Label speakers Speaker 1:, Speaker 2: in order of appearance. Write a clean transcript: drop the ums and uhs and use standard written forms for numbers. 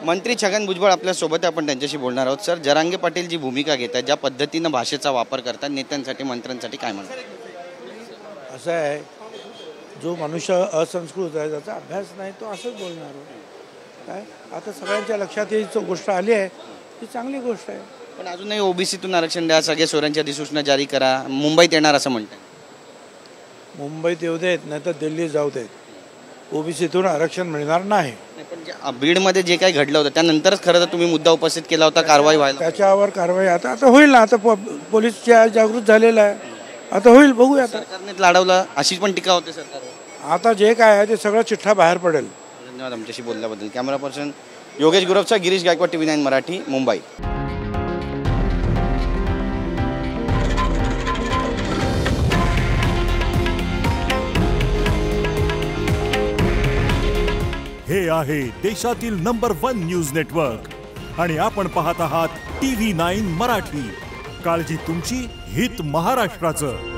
Speaker 1: मंत्री छगन भुजबळ आपल्या सोबत आहे, आपण त्यांच्याशी बोलणार आहोत. सर, जरांगे पाटील जी भूमिका घेत आहेत, ज्या पद्धतीनं भाषेचा वापर करतात नेत्यांसाठी मंत्र्यांसाठी, काय म्हणतात?
Speaker 2: असं आहे, जो मनुष्य असंस्कृत आहे त्याचा अभ्यास नाही तो असंच बोलणार काय. आता सगळ्यांच्या लक्षात ही गोष्ट आली आहे, ही चांगली गोष्ट आहे.
Speaker 1: पण अजूनही ओबीसीतून आरक्षण द्या, सगळे सोयऱ्यांची अधिसूचना जारी करा, मुंबईत येणार असं म्हणतात.
Speaker 2: मुंबईत येऊ देत नाही तर दिल्लीत जाऊ देत, ओबीसीतून आरक्षण मिळणार नाही.
Speaker 1: पण बीडमध्ये जे काही घडलं होतं त्यानंतरच खरं तर तुम्ही मुद्दा उपस्थित केला होता, कारवाई व्हायला.
Speaker 2: त्याच्यावर कारवाई आता होईल ना. आता पोलीस जागृत झालेला आहे, आता होईल, बघूया. आता
Speaker 1: सरकारने लाडवलं अशी पण टीका होते सरकारवर.
Speaker 2: आता जे काय आहे ते सगळं चिठ्ठा बाहेर पडेल.
Speaker 1: धन्यवाद आमच्याशी बोलल्याबद्दल. कॅमेरा पर्सन योगेश गुरवचा, गिरीश गायकवाड, TV9 मराठी, मुंबई.
Speaker 3: हे आहे देशातील नंबर 1 न्यूज नेटवर्क आणि आपण पाहत आहात TV9 मराठी. काळजी तुमची, हित महाराष्ट्राचं.